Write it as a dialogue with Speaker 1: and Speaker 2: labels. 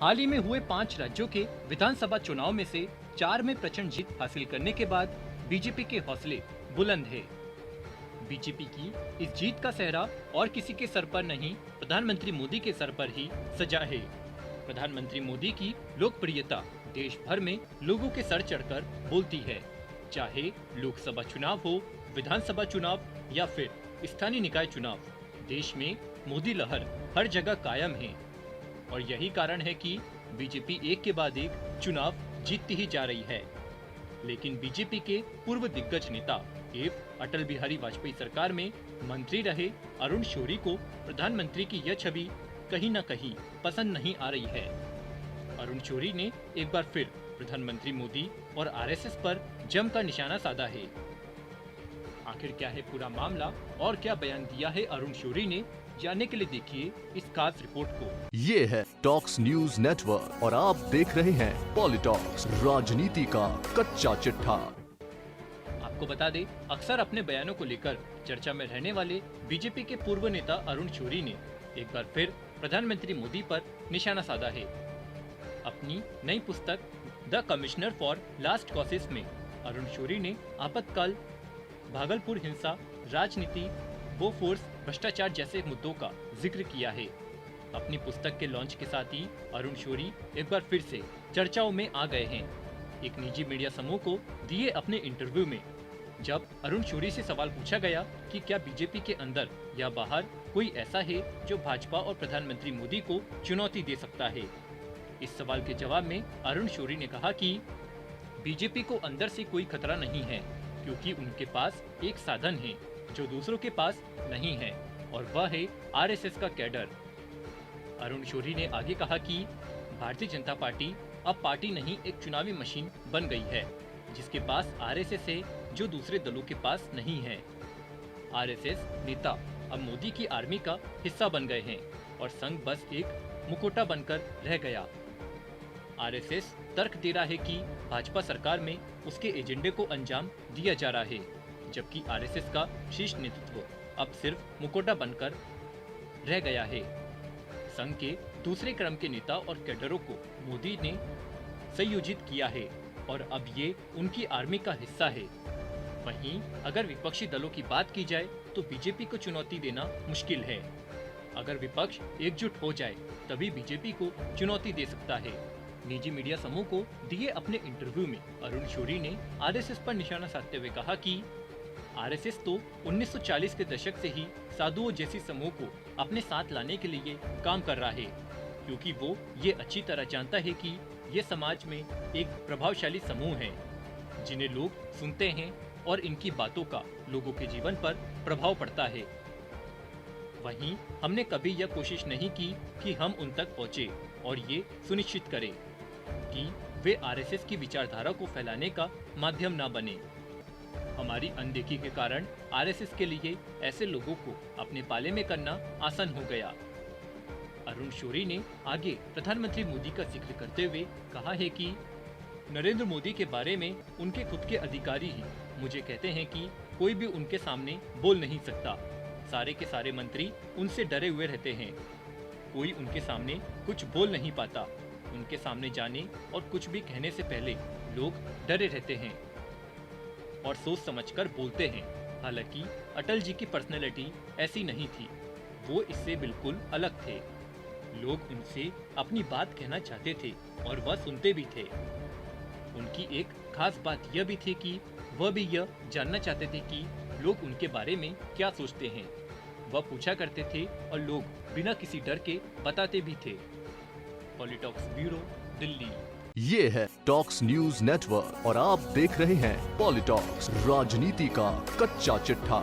Speaker 1: हाल ही में हुए 5 राज्यों के विधानसभा चुनाव में से 4 में प्रचंड जीत हासिल करने के बाद बीजेपी के हौसले बुलंद है। बीजेपी की इस जीत का सेहरा और किसी के सर पर नहीं, प्रधानमंत्री मोदी के सर पर ही सजा है। प्रधानमंत्री मोदी की लोकप्रियता देश भर में लोगों के सर चढ़कर बोलती है, चाहे लोकसभा चुनाव हो, विधानसभा चुनाव या फिर स्थानीय निकाय चुनाव। देश में मोदी लहर हर जगह कायम है और यही कारण है कि बीजेपी एक के बाद एक चुनाव जीतती ही जा रही है। लेकिन बीजेपी के पूर्व दिग्गज नेता एवं अटल बिहारी वाजपेयी सरकार में मंत्री रहे अरुण शौरी को प्रधानमंत्री की यह छवि कहीं न कहीं पसंद नहीं आ रही है। अरुण शौरी ने एक बार फिर प्रधानमंत्री मोदी और आरएसएस पर जमकर निशाना साधा है। आखिर क्या है पूरा मामला और क्या बयान दिया है अरुण शौरी ने, जानने के लिए देखिए इस खास रिपोर्ट को।
Speaker 2: ये है टॉक्स न्यूज नेटवर्क और आप देख रहे हैं पॉलिटॉक्स, राजनीति का कच्चा चिट्ठा।
Speaker 1: आपको बता दें, अक्सर अपने बयानों को लेकर चर्चा में रहने वाले बीजेपी के पूर्व नेता अरुण शौरी ने एक बार फिर प्रधानमंत्री मोदी पर निशाना साधा है। अपनी नई पुस्तक the commissioner for last causes में अरुण शौरी ने आपातकाल, भागलपुर हिंसा, राजनीति, बोफोर्स, भ्रष्टाचार जैसे मुद्दों का जिक्र किया है। अपनी पुस्तक के लॉन्च के साथ ही अरुण शौरी एक बार फिर से चर्चाओं में आ गए हैं। एक निजी मीडिया समूह को दिए अपने इंटरव्यू में जब अरुण शौरी से सवाल पूछा गया कि क्या बीजेपी के अंदर या बाहर कोई ऐसा है जो भाजपा और प्रधानमंत्री मोदी को चुनौती दे सकता है, इस सवाल के जवाब में अरुण शौरी ने कहा कि बीजेपी को अंदर से कोई खतरा नहीं है, क्योंकि उनके पास एक साधन है जो दूसरों के पास नहीं है और वह है आरएसएस का कैडर। अरुण शौरी ने आगे कहा कि भारतीय जनता पार्टी अब पार्टी नहीं, एक चुनावी मशीन बन गई है जिसके पास आरएसएस है जो दूसरे दलों के पास नहीं है। आरएसएस नेता अब मोदी की आर्मी का हिस्सा बन गए हैं और संघ बस एक मुखौटा बनकर रह गया। आरएसएस तर्क दे रहा है कि भाजपा सरकार में उसके एजेंडे को अंजाम दिया जा रहा है, जबकि आरएसएस का शीर्ष नेतृत्व अब सिर्फ मुखौटा बनकर रह गया है। संघ के दूसरे क्रम के नेता और कैडरों को मोदी ने संयोजित किया है और अब ये उनकी आर्मी का हिस्सा है। वहीं अगर विपक्षी दलों की बात की जाए तो बीजेपी को चुनौती देना मुश्किल है। अगर विपक्ष एकजुट हो जाए तभी बीजेपी को चुनौती दे सकता है। निजी मीडिया समूह को दिए अपने इंटरव्यू में अरुण शौरी ने आरएसएस पर निशाना साधते हुए कहा कि आरएसएस तो 1940 के दशक से ही साधुओं जैसी समूह को अपने साथ लाने के लिए काम कर रहा है, क्योंकि वो ये अच्छी तरह जानता है कि ये समाज में एक प्रभावशाली समूह है जिन्हें लोग सुनते हैं और इनकी बातों का लोगों के जीवन पर प्रभाव पड़ता है। वहीं हमने कभी यह कोशिश नहीं की कि हम उन तक पहुंचे और ये सुनिश्चित करें कि वे आरएसएस की विचारधारा को फैलाने का माध्यम न बने। हमारी अनदेखी के कारण आरएसएस के लिए ऐसे लोगों को अपने पाले में करना आसान हो गया। अरुण शौरी ने आगे प्रधानमंत्री मोदी का जिक्र करते हुए कहा है कि नरेंद्र मोदी के बारे में उनके खुद के अधिकारी ही मुझे कहते हैं कि कोई भी उनके सामने बोल नहीं सकता। सारे के सारे मंत्री उनसे डरे हुए रहते हैं। कोई उनके सामने कुछ बोल नहीं पाता। उनके सामने जाने और कुछ भी कहने से पहले लोग डरे रहते हैं और सोच समझकर बोलते हैं। हालांकि अटल जी की पर्सनैलिटी ऐसी नहीं थी, वो इससे बिल्कुल अलग थे। लोग उनसे अपनी बात कहना चाहते थे और वह सुनते भी थे। उनकी एक खास बात यह भी थी कि वह भी यह जानना चाहते थे कि लोग उनके बारे में क्या सोचते हैं। वह पूछा करते थे और लोग बिना किसी डर के बताते भी थे। पॉलिटॉक्स ब्यूरो, दिल्ली।
Speaker 2: ये है टॉक्स न्यूज नेटवर्क और आप देख रहे हैं पॉलिटॉक्स, राजनीति का कच्चा चिट्ठा।